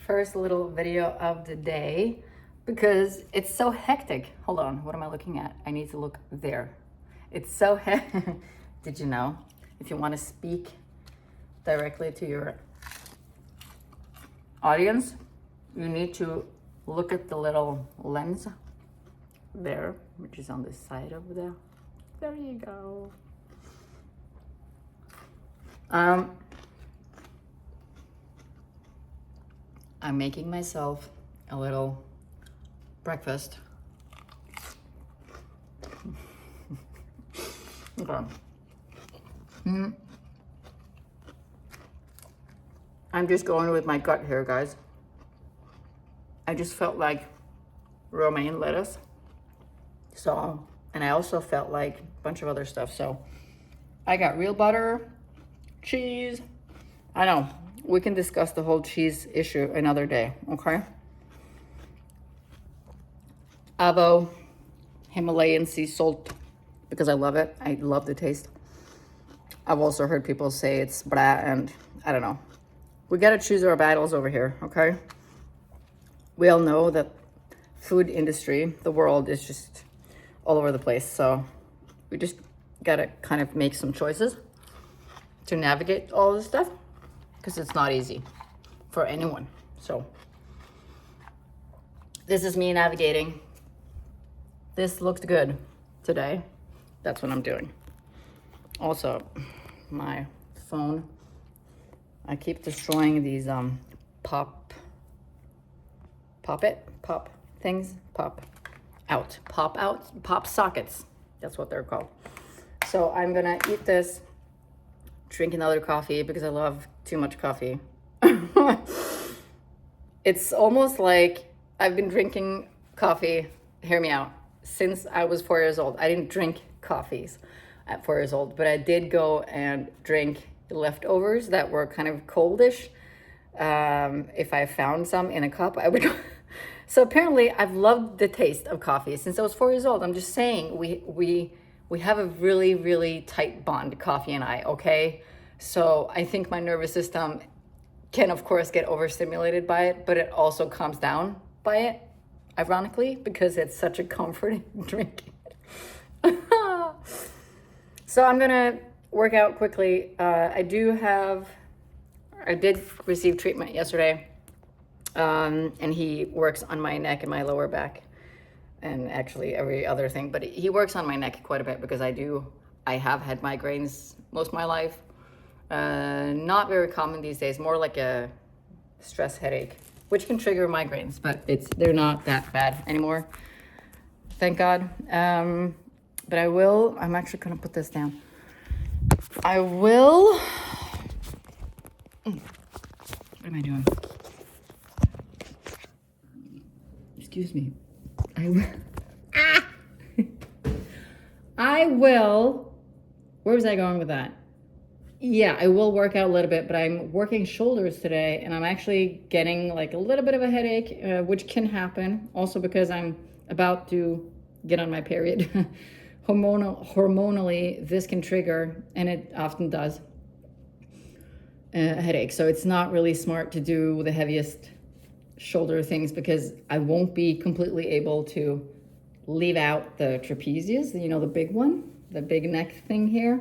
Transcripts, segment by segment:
first little video of the day because it's so hectic. Hold on, what am I looking at? I need to look there. It's so hectic. Did you know? If you want to speak directly to your audience, you need to look at the little lens there, which is on the side of the. There you go. I'm making myself a little breakfast. Okay. I'm just going with my gut here, guys. I just felt like romaine lettuce. So, and I also felt like a bunch of other stuff. So I got real butter, cheese. I know, we can discuss the whole cheese issue another day, okay? Avo, Himalayan sea salt, because I love it. I love the taste. I've also heard people say it's blah, and I don't know. We gotta choose our battles over here, okay? We all know that food industry, the world is just all over the place. So we just gotta kind of make some choices to navigate all this stuff because it's not easy for anyone. So this is me navigating. This looked good today. That's what I'm doing. Also, my phone, I keep destroying these pop sockets. That's what they're called. So I'm gonna eat this, drink another coffee because I love too much coffee. It's almost like I've been drinking coffee, hear me out, since I was 4 years old. I didn't drink coffees at 4 years old, but I did go and drink leftovers that were kind of coldish. If I found some in a cup, I would. So apparently I've loved the taste of coffee since I was 4 years old. I'm just saying we have a really, really tight bond, coffee and I, okay? So I think my nervous system can, of course, get overstimulated by it, but it also calms down by it, ironically, because it's such a comforting drink. So I'm gonna work out quickly. I did receive treatment yesterday, and he works on my neck and my lower back, and actually every other thing, but he works on my neck quite a bit because I have had migraines most of my life. Not very common these days, more like a stress headache, which can trigger migraines, but they're not that bad anymore, thank God. But I'm actually gonna put this down. What am I doing? Excuse me. Where was I going with that? Yeah, I will work out a little bit, but I'm working shoulders today, and I'm actually getting like a little bit of a headache, which can happen also because I'm about to get on my period. Hormonally, this can trigger, and it often does, a headache. So it's not really smart to do the heaviest shoulder things because I won't be completely able to leave out the trapezius, the big one, the big neck thing here.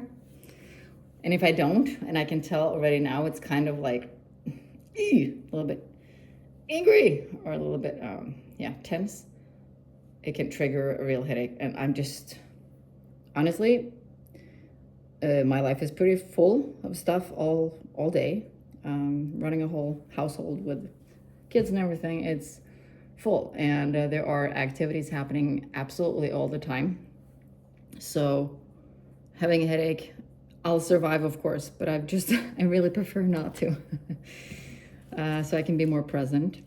And if I don't, and I can tell already now, it's kind of like a little bit angry or a little bit, tense. It can trigger a real headache. And I'm just, honestly, my life is pretty full of stuff all day. Running a whole household with kids and everything, it's full. And there are activities happening absolutely all the time. So having a headache, I'll survive, of course, but I really prefer not to. So I can be more present.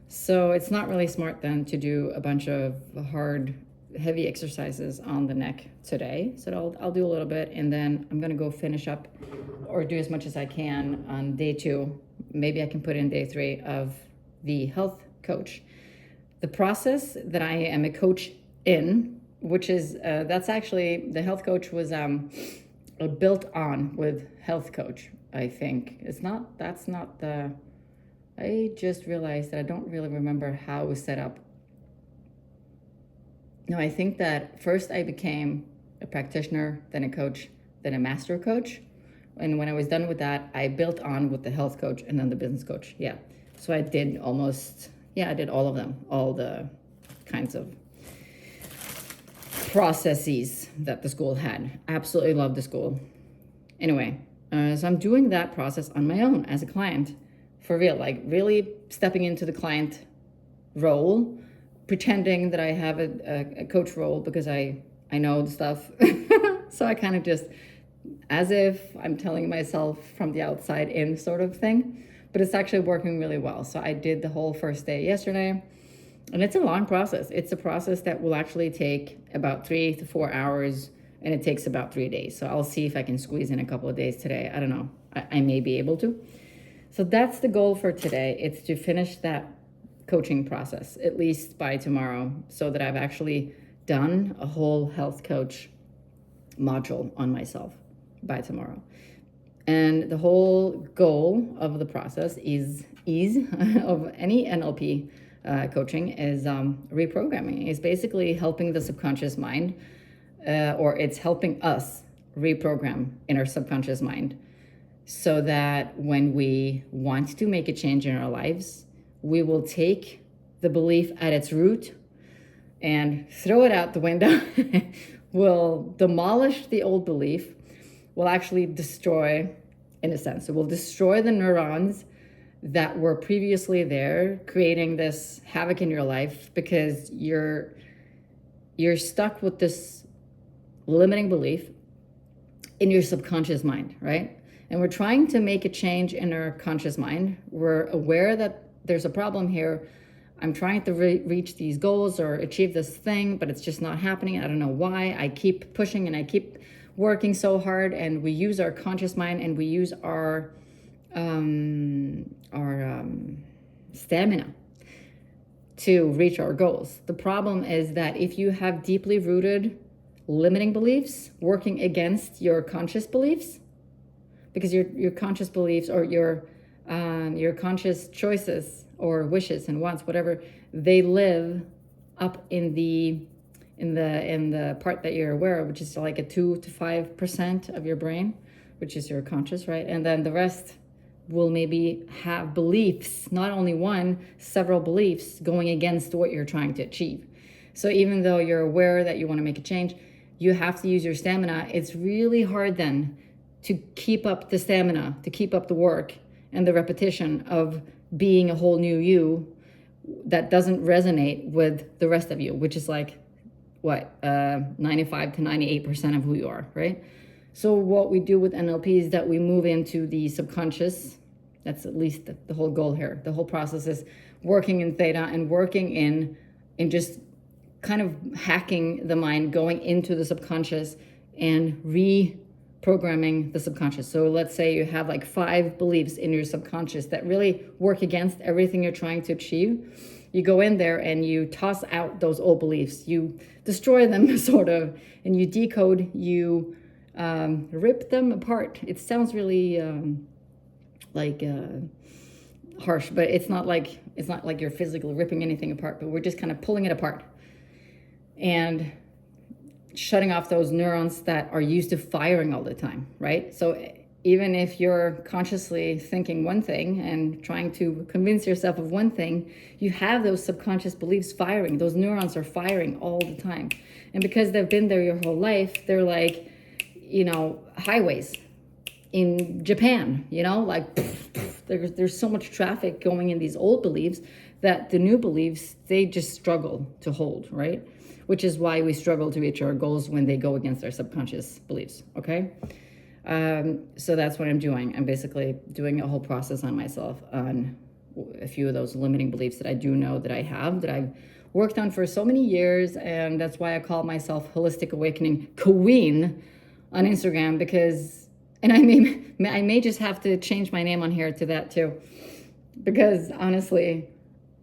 So it's not really smart then to do a bunch of hard, heavy exercises on the neck today. So I'll do a little bit, and then I'm gonna go finish up or do as much as I can on day 2. Maybe I can put in day 3 of the health coach. The process that I am a coach in, which is, that's actually, the health coach was built on with health coach, I think. That's not the I just realized that I don't really remember how it was set up. No, I think that first I became a practitioner, then a coach, then a master coach. And when I was done with that, I built on with the health coach and then the business coach. Yeah. So I did I did all of them, all the kinds of processes that the school had. Absolutely loved the school. Anyway, so I'm doing that process on my own as a client, for real, like really stepping into the client role, pretending that I have a coach role because I know the stuff. So I kind of just, as if I'm telling myself from the outside in sort of thing, but it's actually working really well. So I did the whole first day yesterday, and it's a long process. It's a process that will actually take about 3 to 4 hours, and it takes about 3 days. So I'll see if I can squeeze in a couple of days today. I don't know. I may be able to. So that's the goal for today. It's to finish that coaching process, at least by tomorrow, so that I've actually done a whole health coach module on myself by tomorrow. And the whole goal of the process is of any NLP coaching is reprogramming. It's basically helping the subconscious mind, or it's helping us reprogram in our subconscious mind, so that when we want to make a change in our lives, we will take the belief at its root and throw it out the window. We'll demolish the old belief. We'll actually destroy, in a sense, it will destroy the neurons that were previously there, creating this havoc in your life because you're stuck with this limiting belief in your subconscious mind, right? And we're trying to make a change in our conscious mind. We're aware that there's a problem here. I'm trying to reach these goals or achieve this thing, but it's just not happening. I don't know why. I keep pushing and I keep working so hard, and we use our conscious mind and we use our stamina to reach our goals. The problem is that if you have deeply rooted limiting beliefs working against your conscious beliefs, because your conscious beliefs or your conscious choices or wishes and wants, whatever, they live up in the part that you're aware of, which is like a 2 to 5% of your brain, which is your conscious, right? And then the rest will maybe have beliefs, not only one, several beliefs going against what you're trying to achieve. So even though you're aware that you want to make a change, you have to use your stamina. It's really hard then to keep up the stamina, to keep up the work and the repetition of being a whole new you that doesn't resonate with the rest of you, which is like, 95 to 98% of who you are, right? So what we do with NLP is that we move into the subconscious. That's at least the whole goal here. The whole process is working in theta and working in just kind of hacking the mind, going into the subconscious and reprogramming the subconscious. So let's say you have like 5 beliefs in your subconscious that really work against everything you're trying to achieve. You go in there and you toss out those old beliefs. You destroy them, sort of, and you decode, you rip them apart. It sounds really harsh, but it's not like you're physically ripping anything apart, but we're just kind of pulling it apart and shutting off those neurons that are used to firing all the time, right? So even if you're consciously thinking one thing and trying to convince yourself of one thing, you have those subconscious beliefs firing. Those neurons are firing all the time. And because they've been there your whole life, they're like, highways in Japan, like there's so much traffic going in these old beliefs that the new beliefs, they just struggle to hold, right? Which is why we struggle to reach our goals when they go against our subconscious beliefs, okay? So that's what I'm doing. I'm basically doing a whole process on myself on a few of those limiting beliefs that I do know that I have, that I've worked on for so many years. And that's why I call myself Holistic Awakening Queen on Instagram, because, and I may just have to change my name on here to that too, because honestly,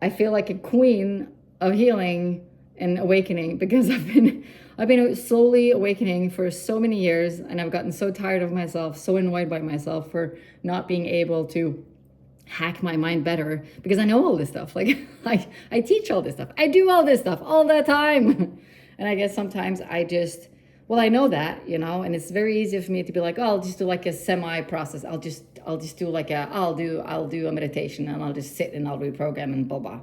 I feel like a queen of healing and awakening, because I've been slowly awakening for so many years, and I've gotten so tired of myself, so annoyed by myself for not being able to hack my mind better because I know all this stuff. Like I teach all this stuff. I do all this stuff all the time. And I guess sometimes I just, well, I know that, you know, and it's very easy for me to be like, oh, I'll just do like a semi process. I'll just do like I'll do a meditation and I'll just sit and I'll reprogram and blah, blah.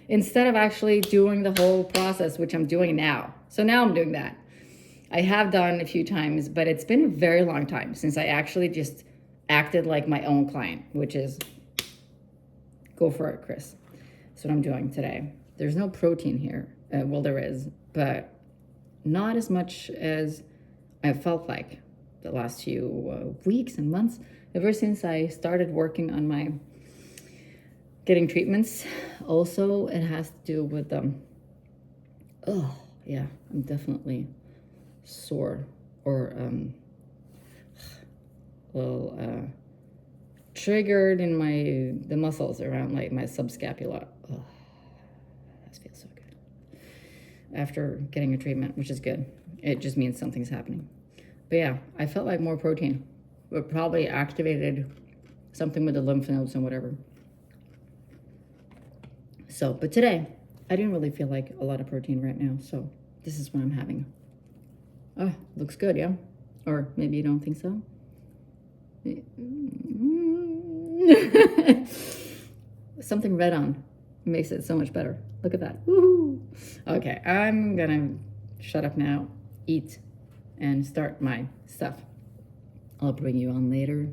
Instead of actually doing the whole process, which I'm doing now. So now I'm doing that. I have done a few times, but it's been a very long time since I actually just acted like my own client, which is go for it, Chris. That's what I'm doing today. There's no protein here. Well, there is, but not as much as I felt like the last few weeks and months. Ever since I started working on my getting treatments. Also, it has to do with oh yeah, I'm definitely sore or well triggered in the muscles around like my subscapula. Oh, that feels so good. After getting a treatment, which is good. It just means something's happening. But yeah, I felt like more protein. It probably activated something with the lymph nodes and whatever. So, but today, I didn't really feel like a lot of protein right now. So this is what I'm having. Oh, looks good, yeah? Or maybe you don't think so? Something red on makes it so much better. Look at that. Woohoo! Okay, I'm gonna shut up now, eat, and start my stuff. I'll bring you on later.